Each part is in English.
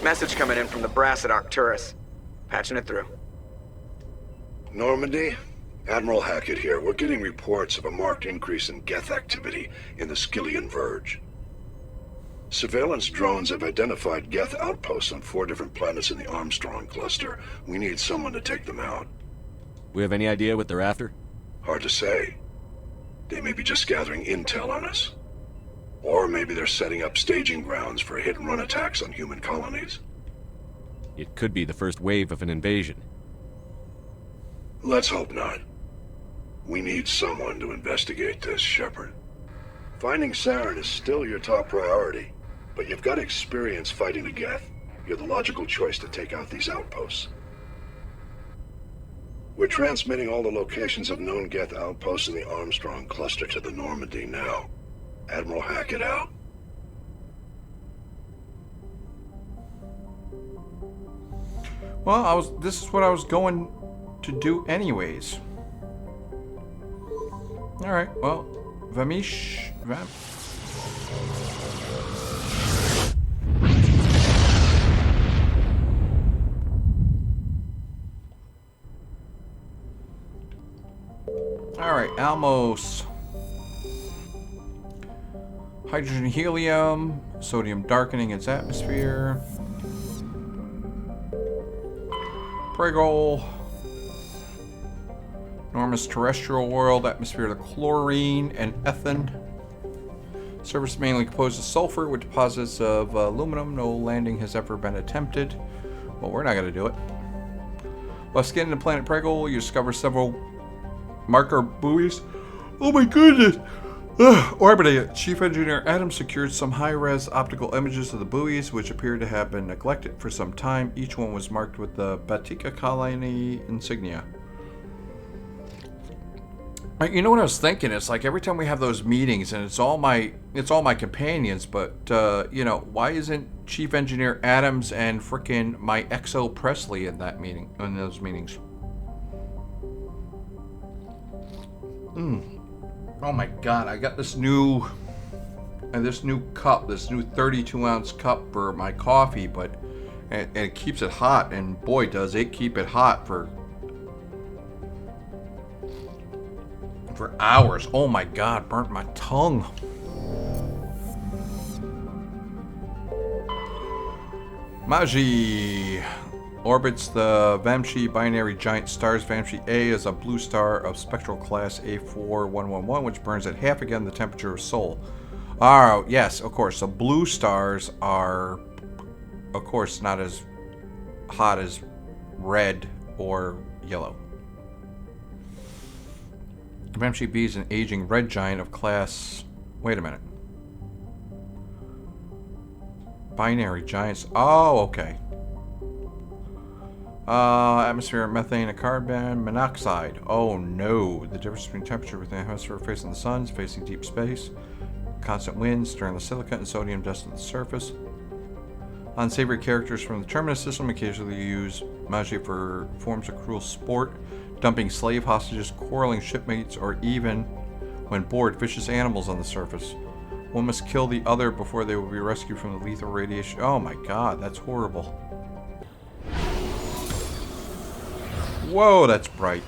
Message coming in from the brass at Arcturus. Patching it through. Normandy? Admiral Hackett here. We're getting reports of a marked increase in Geth activity in the Skyllian Verge. Surveillance drones have identified Geth outposts on 4 different planets in the Armstrong cluster. We need someone to take them out. We have any idea what they're after? Hard to say. They may be just gathering intel on us. Or maybe they're setting up staging grounds for hit-and-run attacks on human colonies. It could be the first wave of an invasion. Let's hope not. We need someone to investigate this, Shepard. Finding Saren is still your top priority, but you've got experience fighting the Geth. You're the logical choice to take out these outposts. We're transmitting all the locations of known Geth outposts in the Armstrong cluster to the Normandy now. Admiral Hackett out. Well, this is what I was going to do anyways. Alright, well, Vamish... Alright, Almos. Hydrogen helium, sodium darkening its atmosphere. Pregol. Enormous terrestrial world, atmosphere of chlorine and ethane. Surface mainly composed of sulfur with deposits of aluminum. No landing has ever been attempted. Well, we're not going to do it. While scanning the planet Pregol, you discover several marker buoys. Oh my goodness! Orbiting Chief Engineer Adams secured some high-res optical images of the buoys, which appear to have been neglected for some time. Each one was marked with the Batika colony insignia. You know what I was thinking? It's like every time we have those meetings, and it's all my companions, but you know, why isn't Chief Engineer Adams and frickin' my XO Presley in that meeting? In those meetings. Oh my God! I got this new cup, this new 32-ounce cup for my coffee, but and it keeps it hot, and boy, does it keep it hot for hours. Oh my God, burnt my tongue. Maji orbits the Vamshi binary giant stars. Vamshi A is a blue star of spectral class A4111, which burns at half again the temperature of Sol. Oh, yes, of course. So blue stars are, of course, not as hot as red or yellow. Vamshi B is an aging red giant of class... Wait a minute. Binary giants. Oh, okay. Atmosphere, methane, and carbon monoxide. Oh no. The difference between temperature within the hemisphere facing the sun, facing deep space. Constant winds, stirring the silica and sodium dust at the surface. Unsavory characters from the Terminus system occasionally use magie for forms of cruel sport, dumping slave hostages, quarreling shipmates, or even, when bored, vicious animals on the surface. One must kill the other before they will be rescued from the lethal radiation. Oh my God, that's horrible. Whoa, that's bright.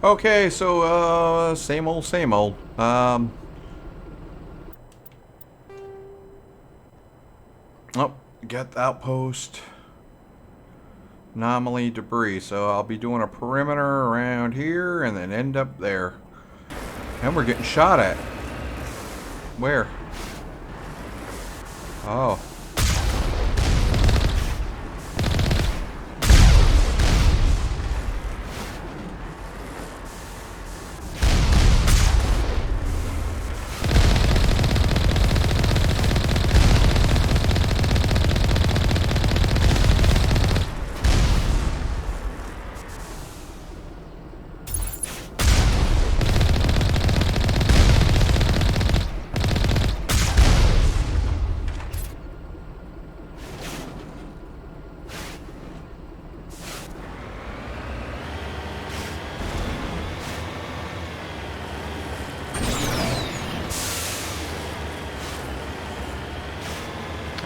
Okay, so, same old, same old. Oh, Geth outpost. Anomaly debris. So I'll be doing a perimeter around here and then end up there. And we're getting shot at. Where? Oh.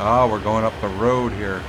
Oh, we're going up the road here.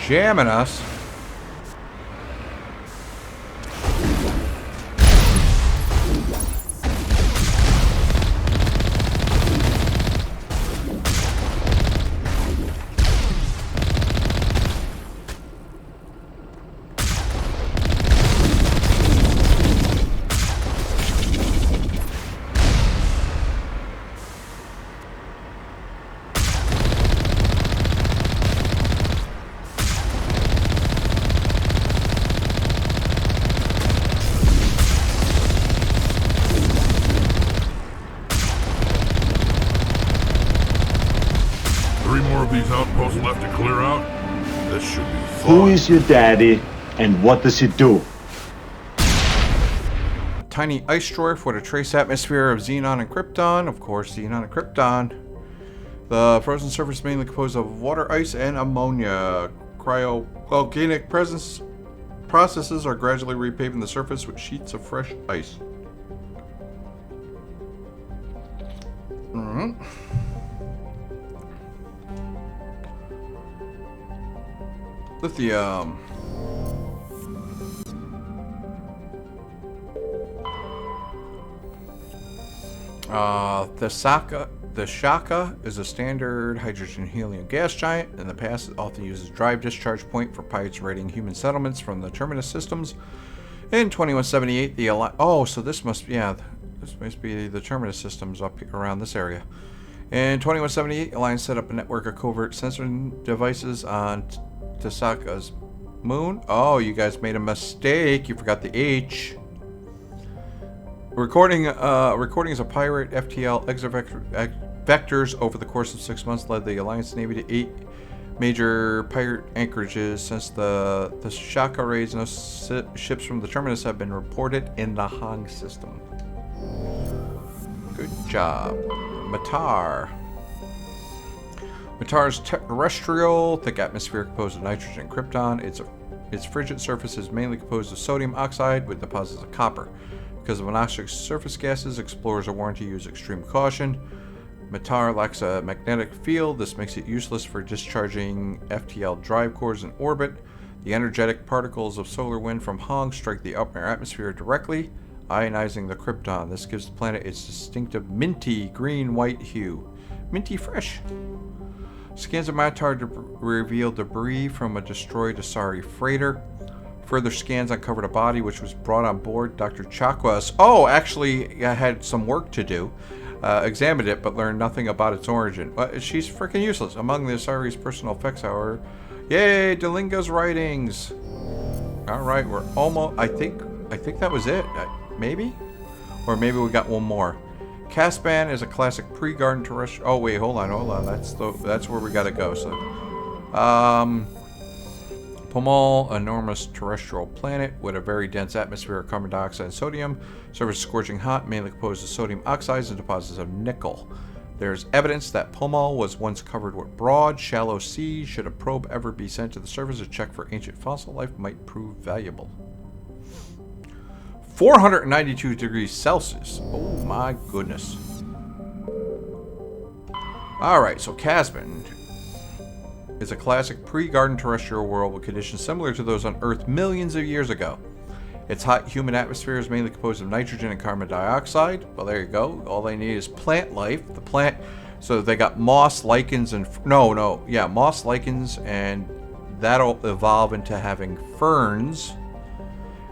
Jamming us. These outposts left to clear out? This should be fun. Who is your daddy, and what does he do? Tiny ice dwarf with a trace atmosphere of xenon and krypton. Of course, xenon and krypton. The frozen surface is mainly composed of water, ice, and ammonia. Cryovolcanic processes are gradually repaving the surface with sheets of fresh ice. Lithium. The Shaka is a standard hydrogen-helium gas giant. In the past, it often uses drive discharge point for pirates raiding human settlements from the terminus systems. In 2178, the oh, so this must be the terminus systems up here, around this area. In 2178, the Alliance set up a network of covert sensing devices on Tasaka's moon. Oh, you guys made a mistake. You forgot the H. Recording as a pirate, FTL vectors over the course of 6 months led the Alliance Navy to 8 major pirate anchorages. Since the Shaka raids, no ships from the terminus have been reported in the Hong system. Good job. Matar. Matar's terrestrial, thick atmosphere composed of nitrogen and krypton. Its frigid surface is mainly composed of sodium oxide with deposits of copper. Because of monoxic surface gases, explorers are warned to use extreme caution. Matar lacks a magnetic field. This makes it useless for discharging FTL drive cores in orbit. The energetic particles of solar wind from Hong strike the upper atmosphere directly, ionizing the krypton. This gives the planet its distinctive minty green-white hue. Minty fresh. Scans of Matar reveal debris from a destroyed Asari freighter. Further scans uncovered a body which was brought on board Dr. Chakwas. Oh, actually, I had some work to do. Examined it, but learned nothing about its origin. She's freaking useless. Among the Asari's personal effects, however. Yay, Delinga's writings. Alright, we're almost... I think that was it. Maybe? Or maybe we got one more. Caspan is a classic pre-garden terrestrial... Oh, wait, hold on. That's where we gotta go. So, Pomal, enormous terrestrial planet with a very dense atmosphere of carbon dioxide and sodium. Surface scorching hot, mainly composed of sodium oxides and deposits of nickel. There's evidence that Pomal was once covered with broad, shallow seas. Should a probe ever be sent to the surface to check for ancient fossil life, might prove valuable. 492 degrees Celsius. Oh my goodness. Alright, so Casban is a classic pre-garden terrestrial world with conditions similar to those on Earth millions of years ago. Its hot, humid atmosphere is mainly composed of nitrogen and carbon dioxide. Well, there you go. All they need is plant life. The plant... So they got moss, lichens, and... moss, lichens, and that'll evolve into having ferns.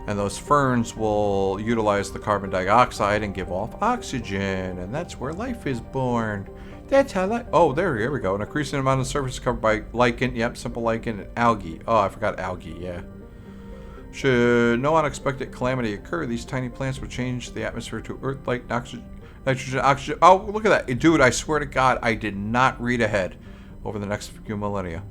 And those ferns will utilize the carbon dioxide and give off oxygen. And that's where life is born. That's how life... Oh, here we go. An increasing amount of the surface is covered by lichen. Yep, simple lichen and algae. Oh, I forgot algae, yeah. Should no unexpected calamity occur, these tiny plants would change the atmosphere to earth like nitrogen, oxygen. Oh, look at that. Dude, I swear to God, I did not read ahead over the next few millennia.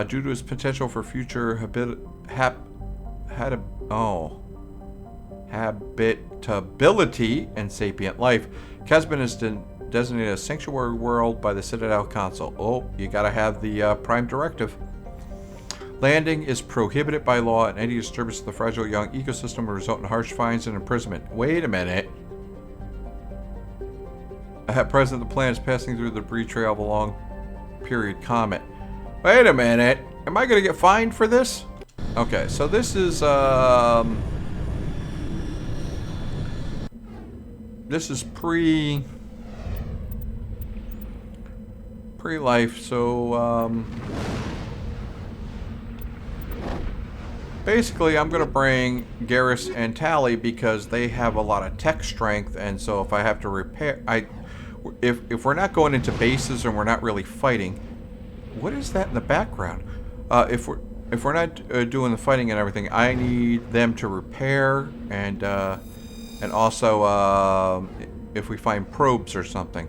Due to its potential for future habitability and sapient life, Kesben is designated a sanctuary world by the Citadel Council. Oh, you gotta have the Prime Directive. Landing is prohibited by law, and any disturbance of the fragile young ecosystem will result in harsh fines and imprisonment. Wait a minute. At present, the planet is passing through the debris trail of a long-period comet. Wait a minute. Am I going to get fined for this? Okay, so this is, this is pre-life, so, basically, I'm going to bring Garrus and Tally because they have a lot of tech strength, and so if I have to repair... If we're not going into bases and we're not really fighting... What is that in the background? If we're not doing the fighting and everything, I need them to repair and also if we find probes or something.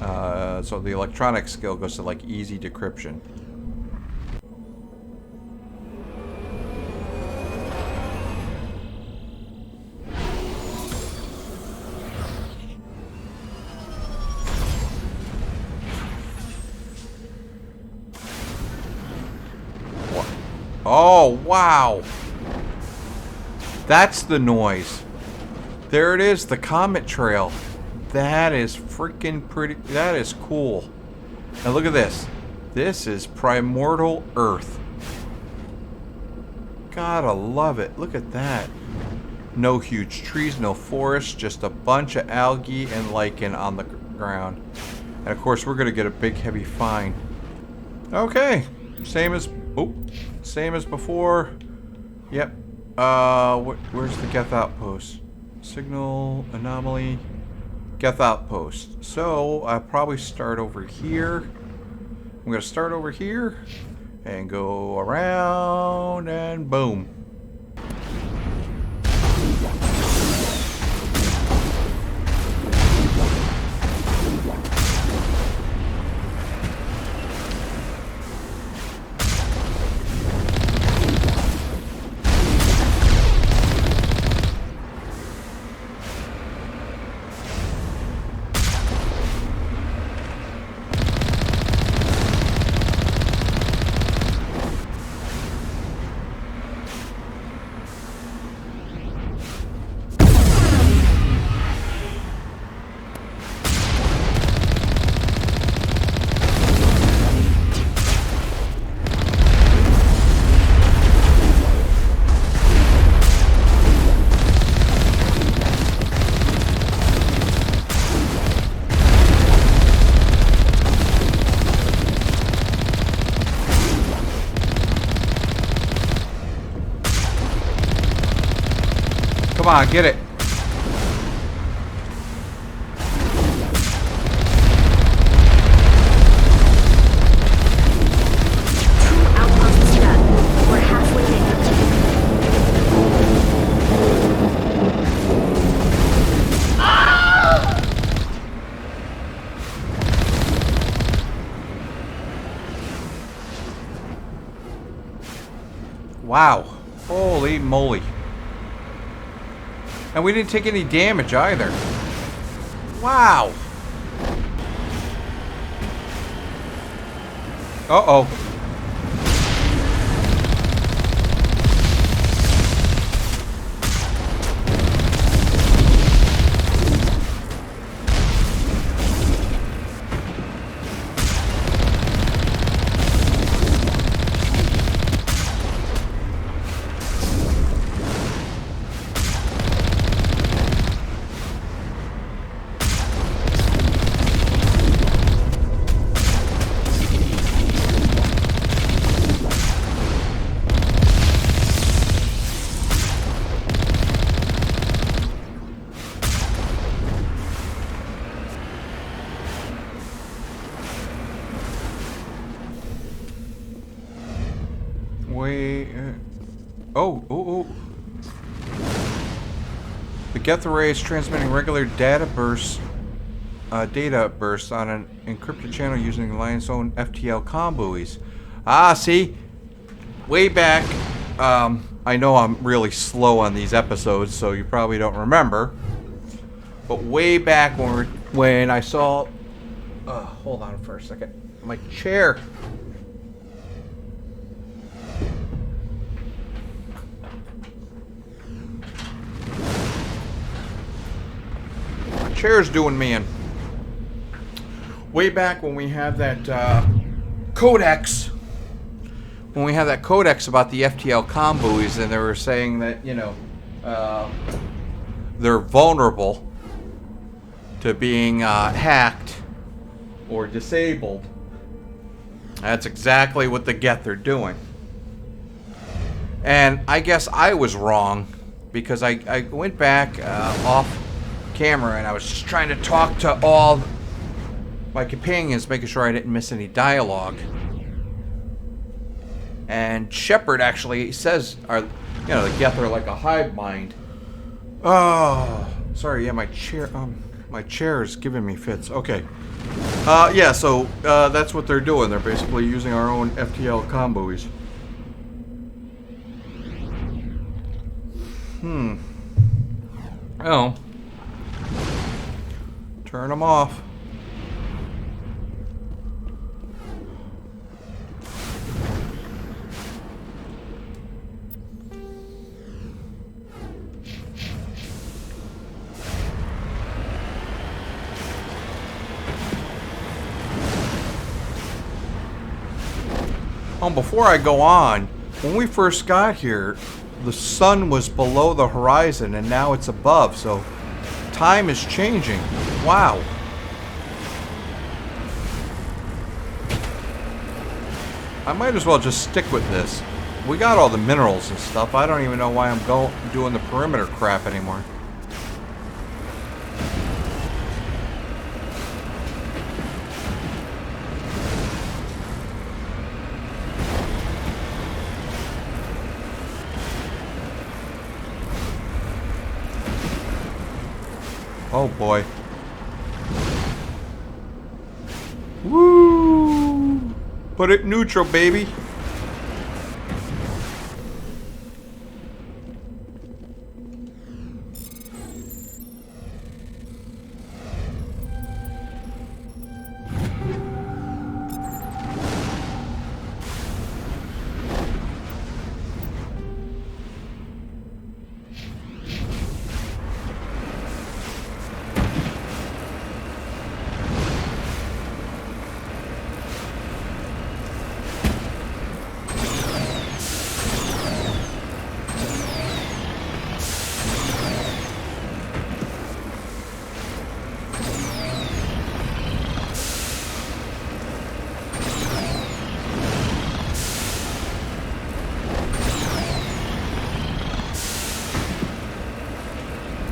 So the electronic skill goes to like easy decryption. Oh, wow. That's the noise. There it is, the comet trail. That is freaking pretty. That is cool. Now look at this. This is primordial Earth. Gotta love it. Look at that. No huge trees, no forest, just a bunch of algae and lichen on the ground. And of course, we're gonna get a big, heavy fine. Okay. Same as before. Yep. Where's the Geth outpost? Signal anomaly. Geth outpost. So I'll probably start over here. I'm gonna start over here and go around and boom. Come on, get it. Outposts done. We're halfway there. Wow. Holy moly. And we didn't take any damage either. Wow. Uh-oh. Oh, oh, oh. The Geth array is transmitting regular data bursts on an encrypted channel using the Alliance own FTL comm buoys. Ah, see? Way back, I know I'm really slow on these episodes, so you probably don't remember. But way back when I saw... hold on for a second. My chair. My chair's doing me in. Way back when we had that codex. When we had that codex about the FTL comm buoys, and they were saying that, you know, they're vulnerable to being hacked or disabled. That's exactly what the Geth are doing. And I guess I was wrong, because I went back off camera and I was just trying to talk to all my companions, making sure I didn't miss any dialogue. And Shepard actually says, the Geth are like a hive mind. Oh, sorry, yeah, my chair is giving me fits. Okay. Yeah, so that's what they're doing. They're basically using our own FTL comm buoys. Oh. Turn them off. Before I go on, when we first got here, the sun was below the horizon and now it's above, so time is changing. Wow. I might as well just stick with this. We got all the minerals and stuff. I don't even know why I'm doing the perimeter crap anymore. Oh boy. Woo! Put it neutral, baby.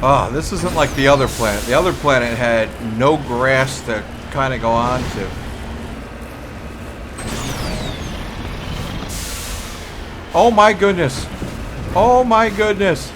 Oh, this isn't like the other planet. The other planet had no grass to kind of go on to. Oh my goodness. Oh my goodness.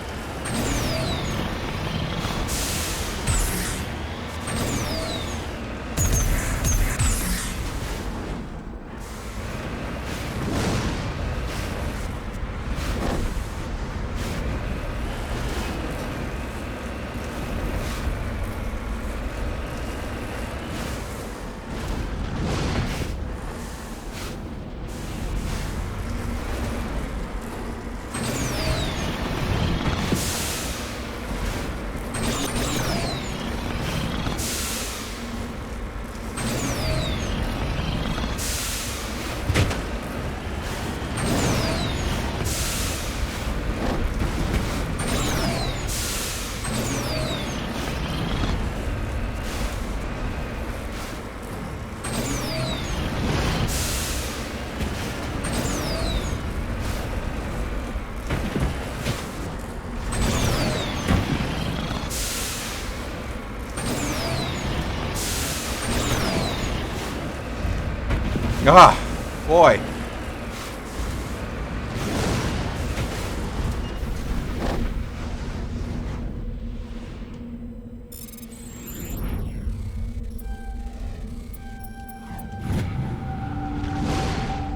Ah, boy.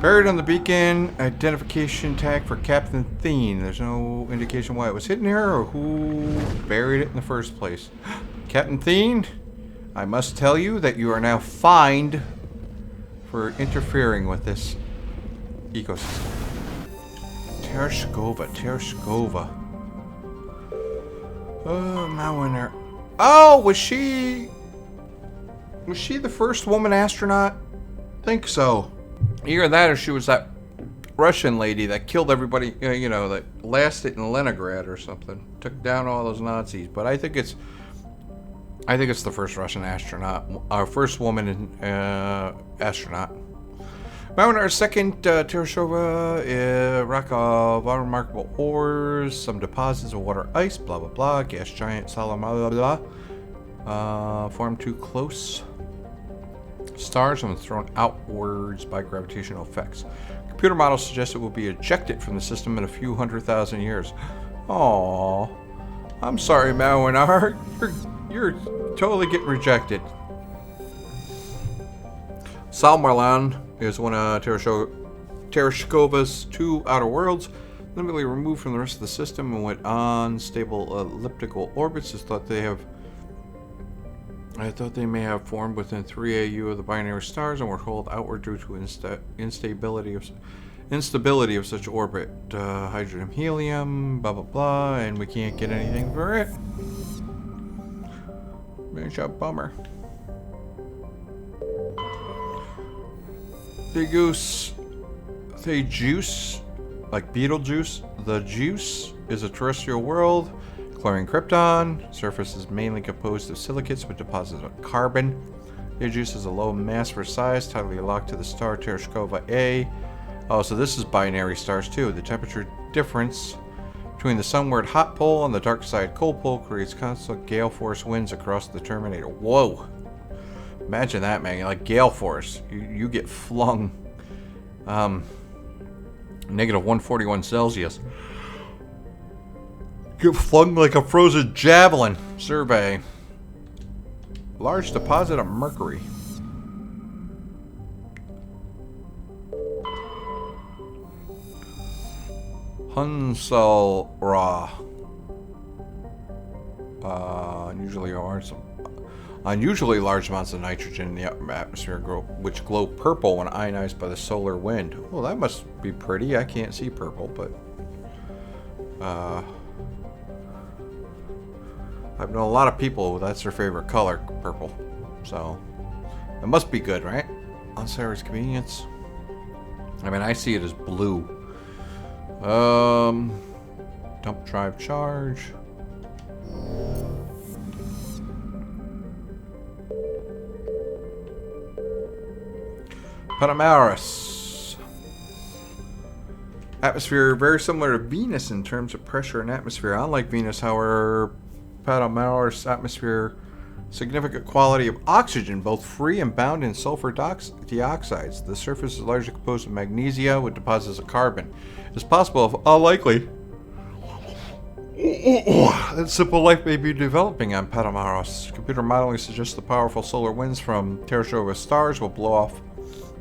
Buried on the beacon, identification tag for Captain Thien. There's no indication why it was hidden here or who buried it in the first place. Captain Thien, I must tell you that you are now fined for interfering with this ecosystem. Tereshkova. Oh, now in there. Oh, was she the first woman astronaut? Think so. Either that or she was that Russian lady that killed everybody, you know, that lasted in Leningrad or something. Took down all those Nazis. But I think it's the first Russian astronaut. Our first woman astronaut. Our second Tereshkova, rock of unremarkable ores, some deposits of water ice, blah blah blah, gas giant, solid, blah blah blah. Formed too close. Stars and thrown outwards by gravitational effects. Computer models suggest it will be ejected from the system in a few 100,000 years. Aww. I'm sorry, Mawinar. You're totally getting rejected. Salmarlan is one of Tereshkova's 2 outer worlds, limitedly removed from the rest of the system and went on stable elliptical orbits. I thought they may have formed within 3 AU of the binary stars and were hurled outward due to instability of such orbit. Hydrogen, helium, blah blah blah, and we can't get anything for it. Major bummer. The juice, like Beetlejuice. The juice is a terrestrial world. Chlorine Krypton. Surface is mainly composed of silicates with deposits of carbon. The juice is a low mass for size, tightly locked to the star Tereshkova A. Oh, so this is binary stars too. The temperature difference between the sunward hot pole and the dark side cold pole creates constant gale force winds across the Terminator. Whoa! Imagine that, man. Like gale force. You get flung negative 141 Celsius. Get flung like a frozen javelin. Survey. Large deposit of mercury. Hunsalra. Unusually large amounts of nitrogen in the atmosphere, which glow purple when ionized by the solar wind. Well, that must be pretty. I can't see purple, but I've known a lot of people that's their favorite color, purple. So it must be good, right? On Sarah's convenience. I mean, I see it as blue. Dump drive charge. Panamaris. Atmosphere very similar to Venus in terms of pressure and atmosphere. Unlike Venus, however, Panamaris atmosphere significant quality of oxygen, both free and bound in sulfur dioxides. The surface is largely composed of magnesia with deposits of carbon. It's possible, if unlikely, that simple life may be developing on Panamaris. Computer modeling suggests the powerful solar winds from Tereshkova stars will blow off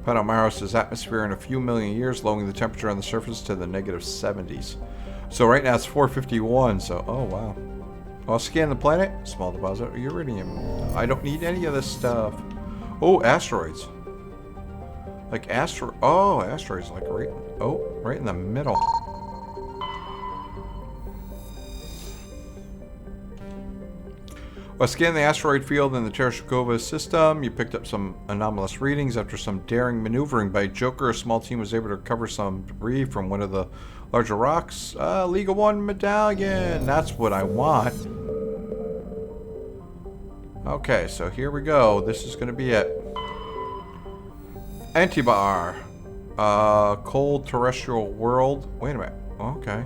Panamaris' atmosphere in a few million years, lowering the temperature on the surface to the negative 70s. So right now it's 451, so oh wow. I'll scan the planet. Small deposit of uridium. I don't need any of this stuff. Oh, asteroids. Like asteroids like right in the middle. While scanning the asteroid field in the Tereshkova system, you picked up some anomalous readings. After some daring maneuvering by Joker, a small team was able to recover some debris from one of the larger rocks. League of One medallion. That's what I want. Okay, so here we go. This is going to be it. Antibar. Cold terrestrial world. Wait a minute. Okay.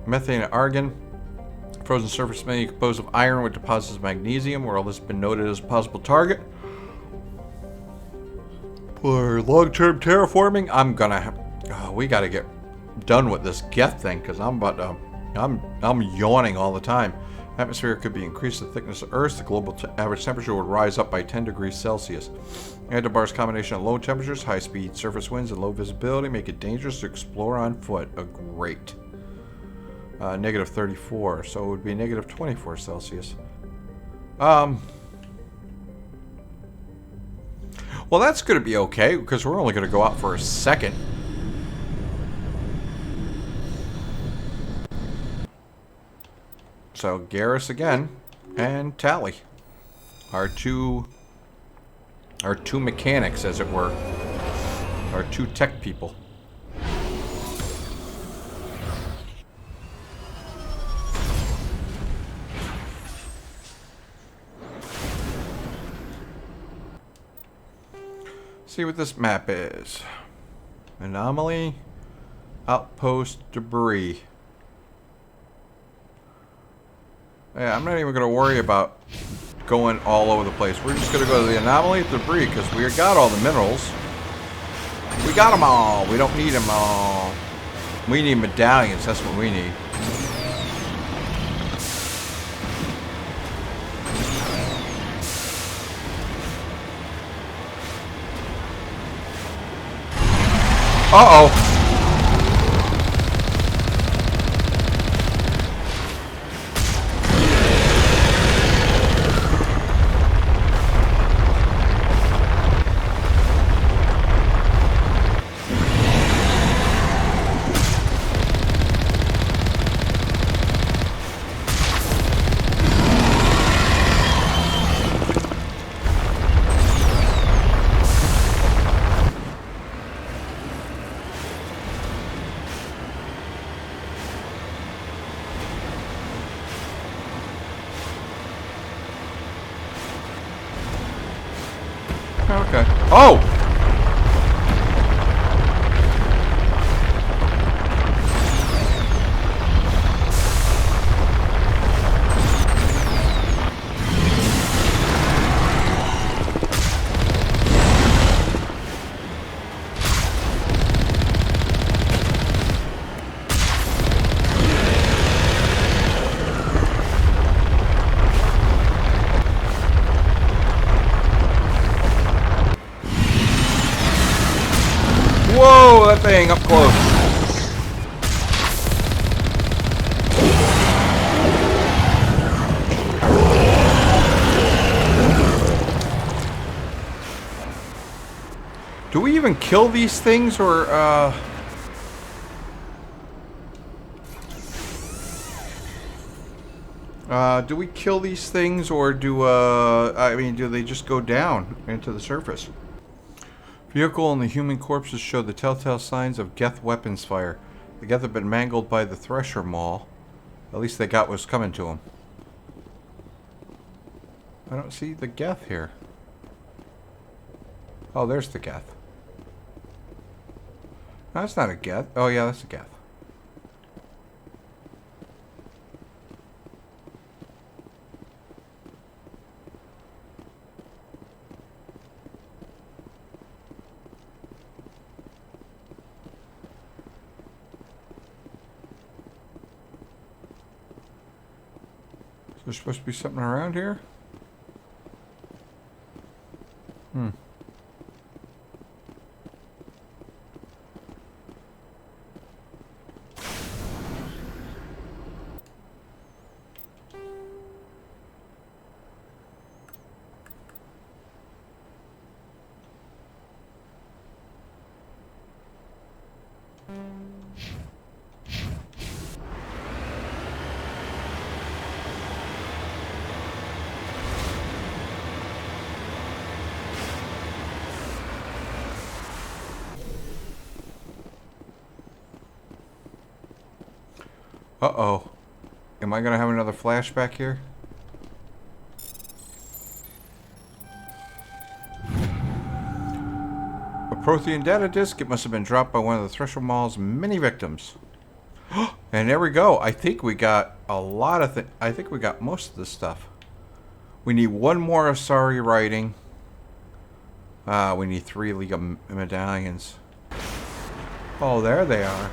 Methane and argon. Frozen surface mainly composed of iron with deposits of magnesium. World has been noted as a possible target. For long-term terraforming, I'm gonna have... we gotta get done with this Geth thing, because I'm yawning all the time. Atmosphere could be increased the thickness of Earth. The global average temperature would rise up by 10 degrees Celsius. Antibar's combination of low temperatures, high-speed surface winds, and low visibility make it dangerous to explore on foot. Great. Negative 34, so it would be negative 24 Celsius. Well, that's going to be okay, because we're only going to go out for a second. So, Garrus again, and Tally. Our two mechanics, as it were. Our two tech people. See what this map is. Anomaly, outpost, debris. Yeah, I'm not even going to worry about going all over the place. We're just going to go to the anomaly, debris, because we got all the minerals. We got them all. We don't need them all. We need medallions. That's what we need. Uh-oh. Okay. Oh! Whoa, that thing up close. Do we even kill these things, or do we kill these things, or do I mean, do they just go down into the surface? Vehicle and the human corpses show the telltale signs of Geth weapons fire. The Geth have been mangled by the Thresher Maul. At least they got what was coming to them. I don't see the Geth here. Oh, there's the Geth. No, that's not a Geth. Oh yeah, that's a Geth. There's supposed to be something around here? Hmm. Uh-oh. Am I gonna have another flashback here? A Prothean data disk. It must have been dropped by one of the Thresher Maul's many victims. And there we go. I think we got a lot of things. I think we got most of the stuff. We need one more Asari writing. We need 3 League of medallions. Oh, there they are.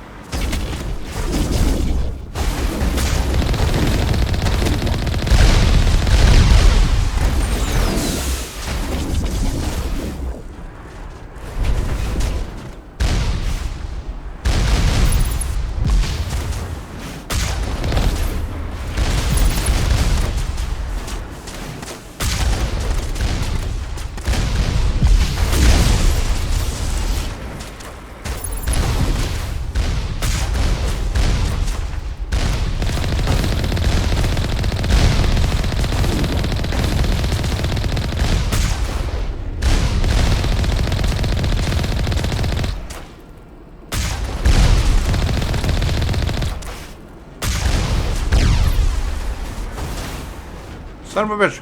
Son of a bitch.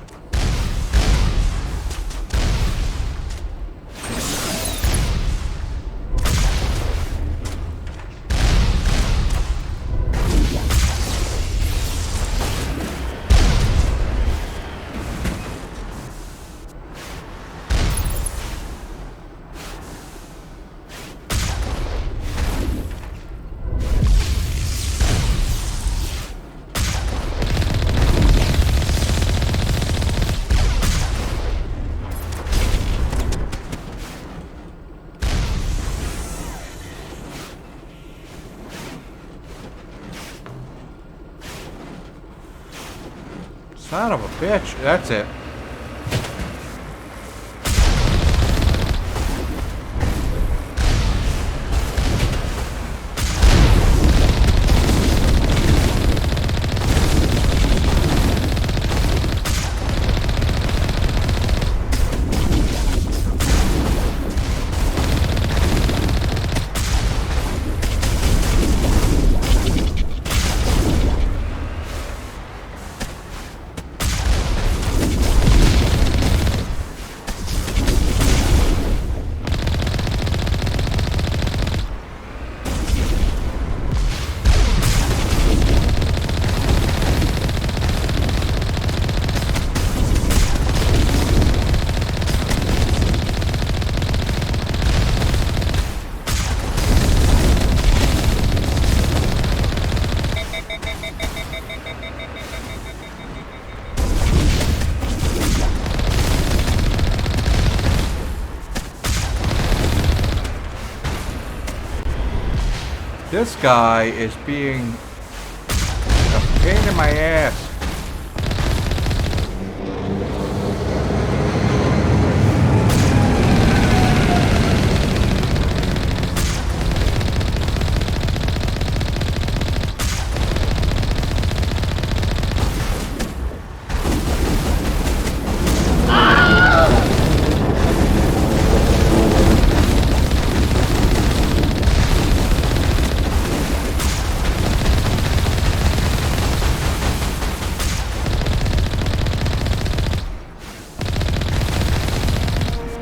Son of a bitch. That's it. This guy is being a pain in my ass.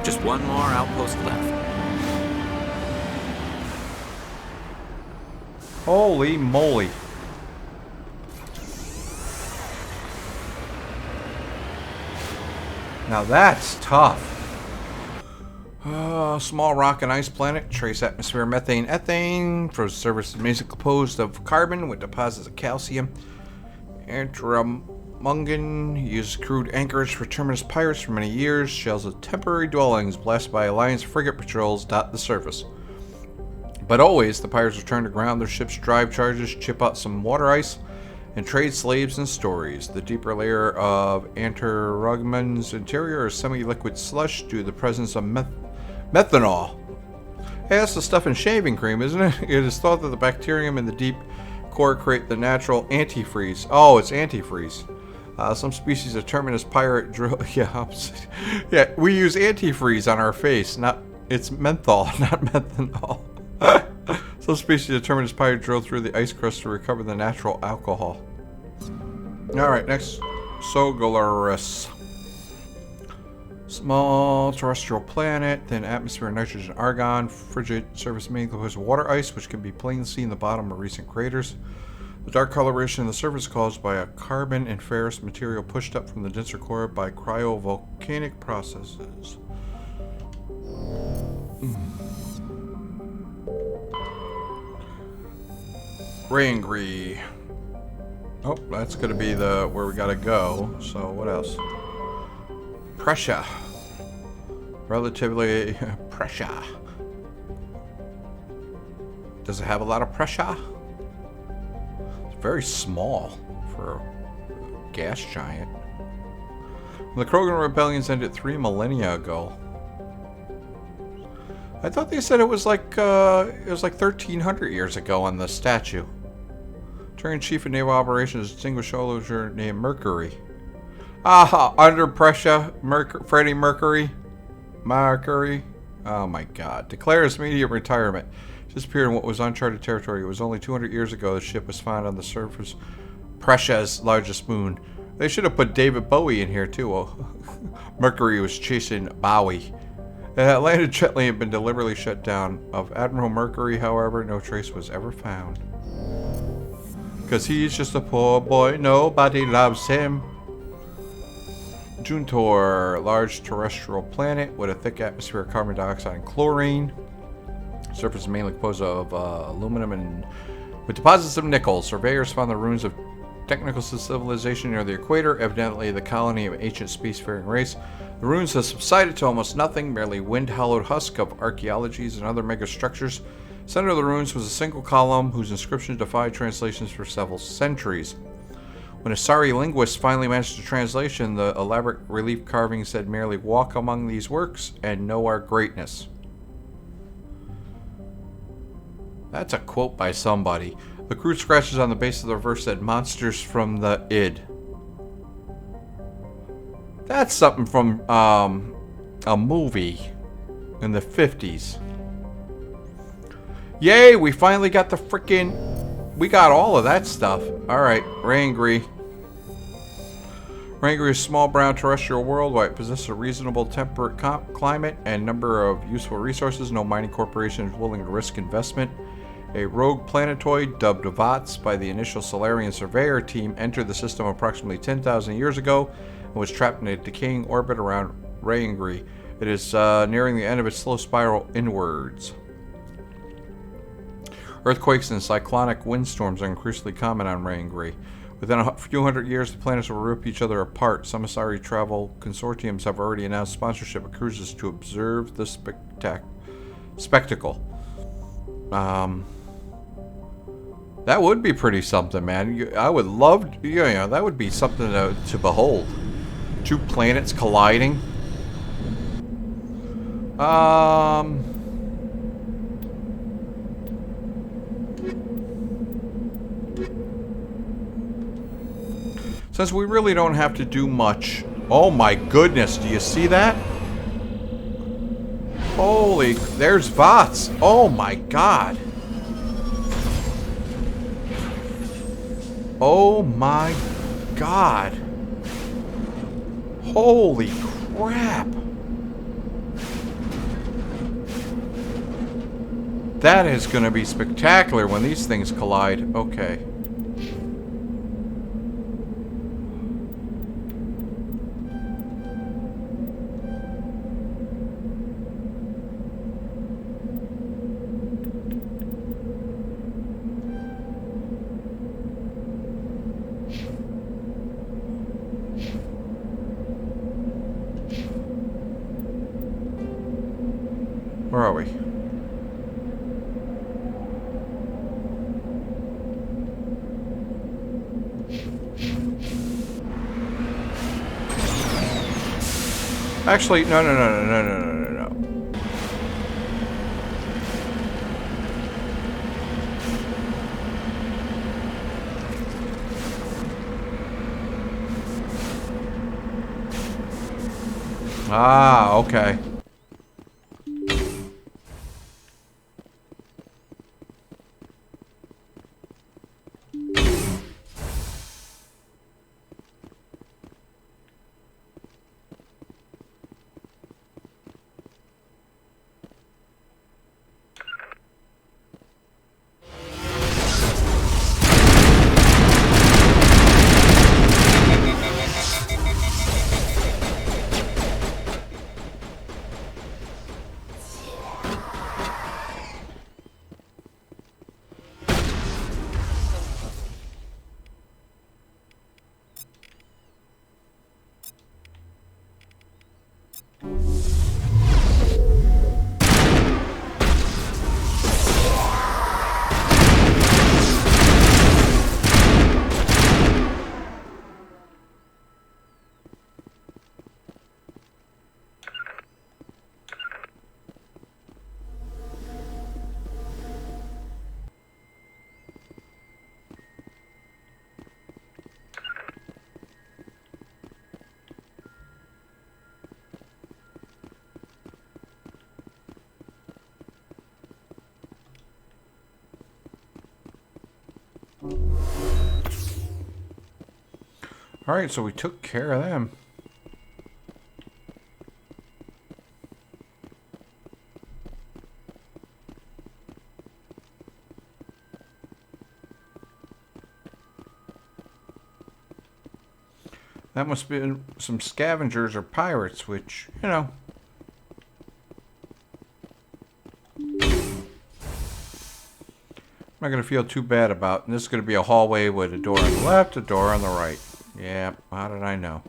Just one more outpost left. Holy moly. Now that's tough. Small rock and ice planet. Trace atmosphere methane ethane. Frozen surface is mainly composed of carbon with deposits of calcium. Antramungan uses crude anchorage for terminus pirates for many years. Shells of temporary dwellings blasted by Alliance frigate patrols dot the surface. But always, the pirates return to ground their ship's drive charges, chip out some water ice, and trade slaves and stories. The deeper layer of Antarugman's interior is semi-liquid slush due to the presence of methanol. Hey, that's the stuff in shaving cream, isn't it? It is thought that the bacterium in the deep core create the natural antifreeze. Oh, it's antifreeze. Some species of terminus pirate drill. Yeah, we use antifreeze on our face. It's menthol, not methanol. Some species of terminus pirate drill through the ice crust to recover the natural alcohol. Alright, next. Sogolaris. Small terrestrial planet, then atmosphere, nitrogen, argon, frigid surface mainly composed of water ice, which can be plainly seen in the bottom of recent craters. The dark coloration in the surface is caused by a carbon and ferrous material pushed up from the denser core by cryovolcanic processes. Rangry. Oh, that's gonna be where we gotta go. So what else? Pressure. Relatively pressure. Does it have a lot of pressure? It's very small for a gas giant. The Krogan rebellions ended 3 millennia ago. I thought they said it was like 1,300 years ago on the statue. Turning Chief of Naval Operations, distinguished soldier named Mercury. Ah, under pressure, Freddie Mercury. Oh my God. Declares immediate retirement. Disappeared in what was uncharted territory. It was only 200 years ago the ship was found on the surface. Prussia's largest moon. They should have put David Bowie in here too. Oh, Mercury was chasing Bowie. Atlanta gently had been deliberately shut down. Of Admiral Mercury, however, no trace was ever found. Because he's just a poor boy, nobody loves him. Juntor, large terrestrial planet with a thick atmosphere of carbon dioxide and chlorine. Surface is mainly composed of aluminum and with deposits of nickel. Surveyors found the ruins of technical civilization near the equator, evidently the colony of ancient spacefaring race. The ruins have subsided to almost nothing, merely wind-hollowed husk of archaeologies and other megastructures. Center of the ruins was a single column whose inscription defied translations for several centuries. When Asari linguists finally managed to translation, the elaborate relief carving said merely walk among these works and know our greatness. That's a quote by somebody. The crude scratches on the base of the verse said monsters from the id. That's something from a movie in the 50s. Yay, we finally got the frickin'... We got all of that stuff. Alright, Rangri. Rangri is a small brown terrestrial world. While it possesses a reasonable temperate climate and number of useful resources, no mining corporation is willing to risk investment. A rogue planetoid dubbed Vats by the initial Solarian surveyor team entered the system approximately 10,000 years ago and was trapped in a decaying orbit around Rangri. It is nearing the end of its slow spiral inwards. Earthquakes and cyclonic windstorms are increasingly common on Rangri. Within a few hundred years, the planets will rip each other apart. Some Asari travel consortiums have already announced sponsorship of cruises to observe the spectacle. That would be pretty something, man. I would love, that would be something to behold. Two planets colliding. Since we really don't have to do much. Oh my goodness, do you see that? Holy, there's Vats. Oh my god. Oh my god. Holy crap. That is going to be spectacular when these things collide. Okay. Where are we? Actually, no. Ah, okay. Alright, so we took care of them. That must have been some scavengers or pirates, which, you know. I'm not going to feel too bad about. And this is going to be a hallway with a door on the left, a door on the right. Yeah, how did I know?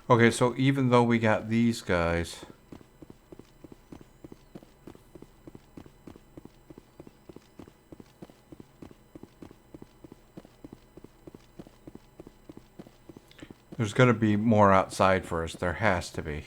Okay, so even though we got these guys, there's going to be more outside for us. There has to be.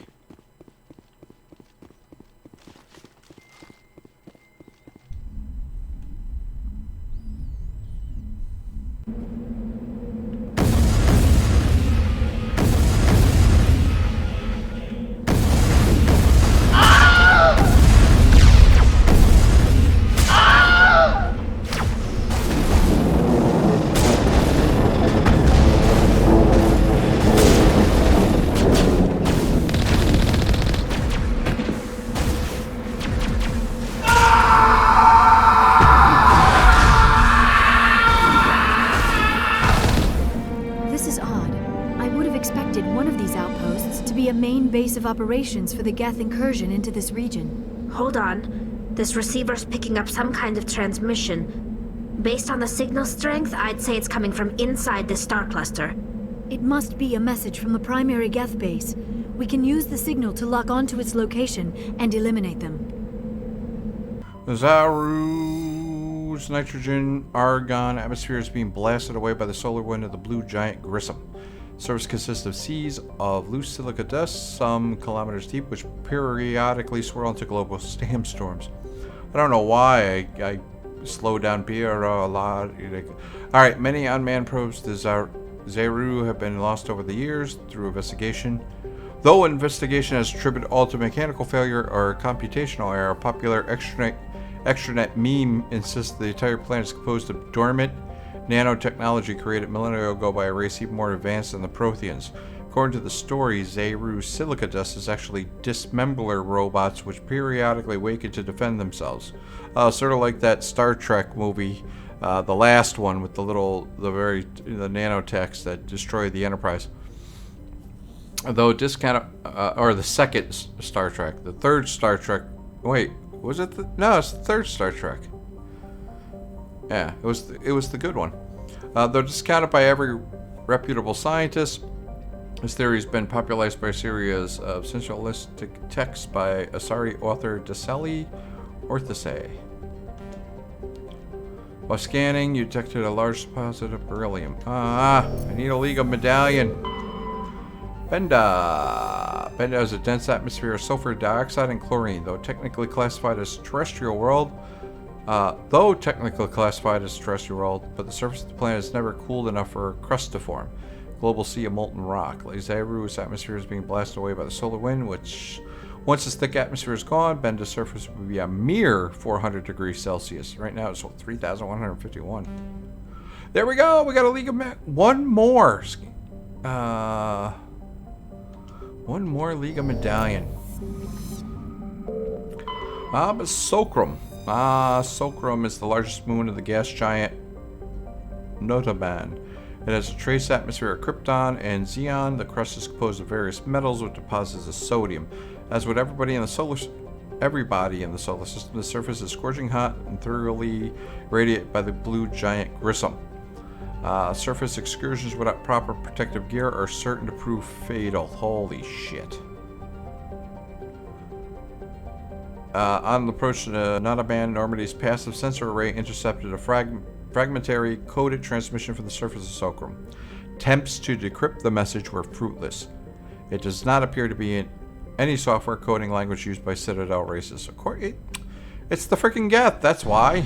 Base of operations for the Geth incursion into this region. Hold on. This receiver's picking up some kind of transmission. Based on the signal strength, I'd say it's coming from inside this star cluster. It must be a message from the primary Geth base. We can use the signal to lock onto its location and eliminate them. Zaru's nitrogen argon atmosphere is being blasted away by the solar wind of the blue giant Grissom. Surface consists of seas of loose silica dust, some kilometers deep, which periodically swirl into global storms. I don't know why I slowed down Pierre a lot. Alright, many unmanned probes to Zaru have been lost over the years through investigation. Though investigation has attributed all to mechanical failure or computational error, a popular extranet meme insists the entire planet is composed of dormant nanotechnology created millennia ago by a race even more advanced than the Protheans. According to the story, Zehru's silica dust is actually dismembler robots which periodically awaken to defend themselves. Sort of like that Star Trek movie, the last one with the nanotechs that destroyed the Enterprise. Though or the second Star Trek, the third Star Trek. Wait, was it no? It's the third Star Trek. Yeah, it was the good one. Though discounted by every reputable scientist, this theory has been popularized by a series of sensationalistic texts by Asari author Daseli Orthasei. While scanning, you detected a large deposit of beryllium. I need a League of Medallion. Benda has a dense atmosphere of sulfur dioxide and chlorine, though technically classified as terrestrial world. But the surface of the planet is never cooled enough for a crust to form. Global sea of molten rock. Zehru's atmosphere is being blasted away by the solar wind, which, once its thick atmosphere is gone, Benda's surface will be a mere 400 degrees Celsius. Right now it's 3,151. There we go! We got a League of one more! One more League of Medallion. But Sokrum. Sokrum is the largest moon of the gas giant Notaban. It has a trace atmosphere of krypton and xeon. The crust is composed of various metals with deposits of sodium. As with everybody in the solar system, the surface is scorching hot and thoroughly radiated by the blue giant Grissom. Surface excursions without proper protective gear are certain to prove fatal. Holy shit. On approach to Notaban, Normandy's passive sensor array intercepted a fragmentary coded transmission from the surface of Sokrum. Attempts to decrypt the message were fruitless. It does not appear to be in any software coding language used by Citadel races. Of course, it's the freaking Geth, that's why.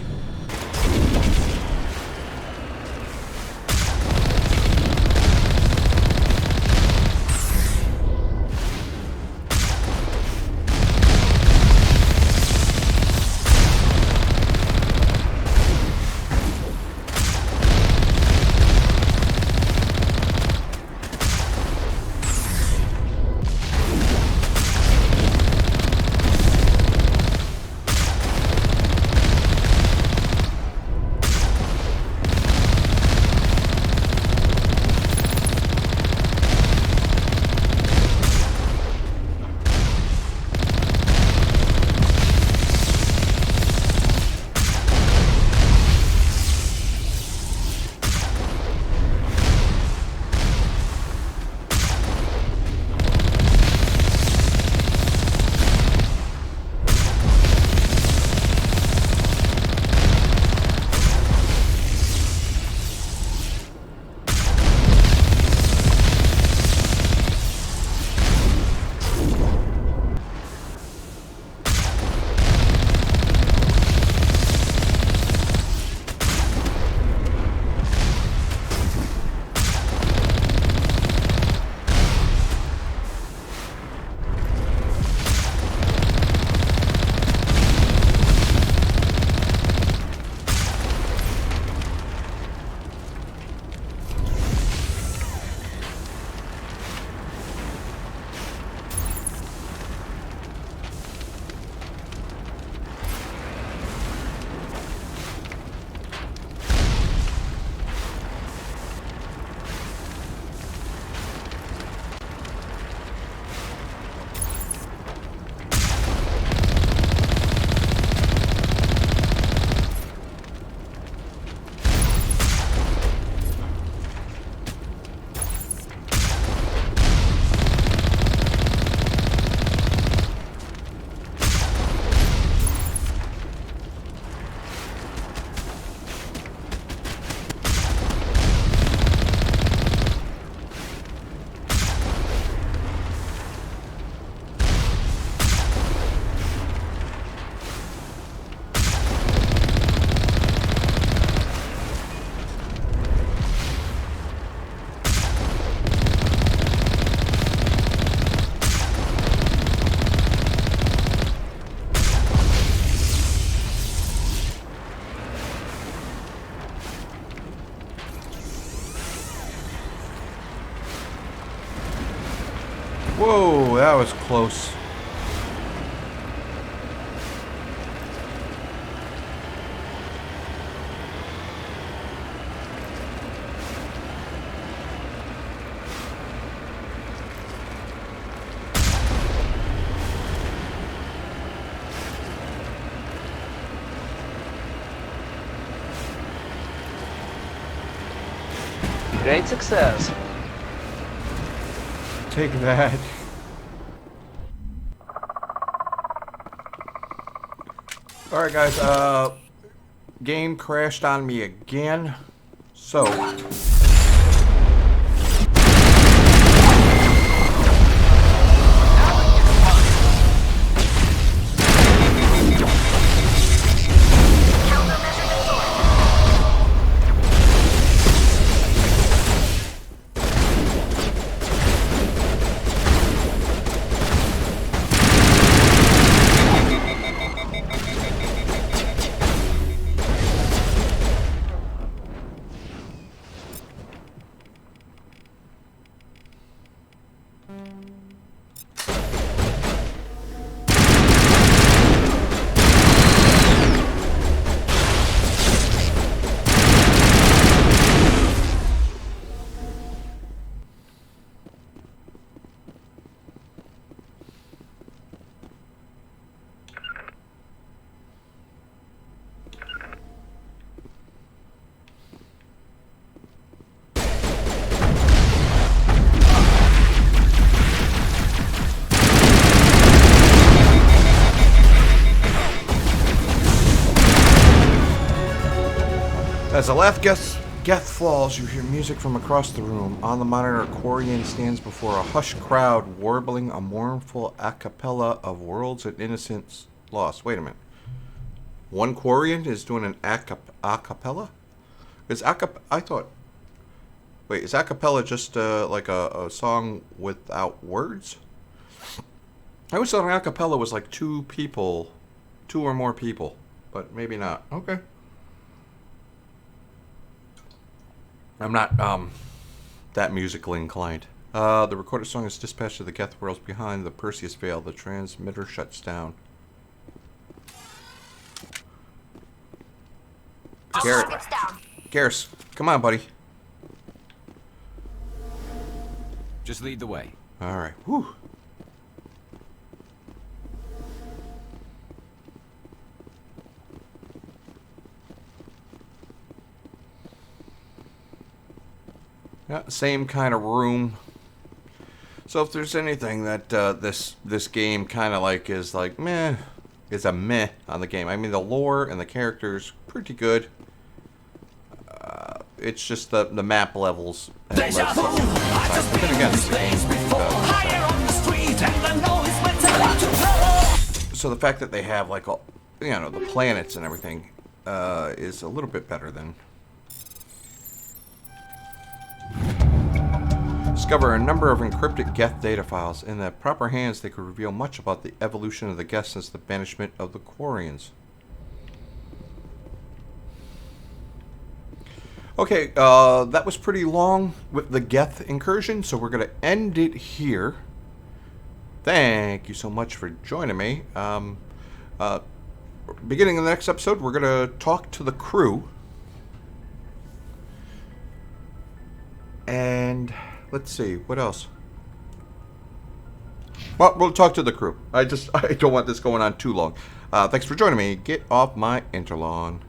Whoa, that was close. Great success. Take that. Alright guys, game crashed on me again. So as the last Geth falls, you hear music from across the room. On the monitor, Quarian stands before a hushed crowd, warbling a mournful a cappella of worlds and innocence lost. Wait a minute. One Quarian is doing an a cappella? Is I thought... Wait, is a cappella just like a song without words? I always thought an a cappella was like two people, two or more people, but maybe not. Okay. I'm not that musically inclined. The recorded song is dispatched to the Geth worlds behind the Perseus Veil. The transmitter shuts down. Garrus, come on, buddy. Just lead the way. Alright, whew. Yeah, same kind of room. So if there's anything that this game kind of like is like meh, is a meh on the game. I mean, the lore and the characters pretty good. It's just the map levels. But then again, it's a game. So the fact that they have like all, you know, the planets and everything is a little bit better than. Discover a number of encrypted Geth data files. In the proper hands, they could reveal much about the evolution of the Geth since the banishment of the Quarians. Okay, that was pretty long with the Geth incursion, so we're going to end it here. Thank you so much for joining me. Beginning of the next episode, we're going to talk to the crew. And let's see, what else? Well, we'll talk to the crew. I don't want this going on too long. Thanks for joining me. Get off my interlawn.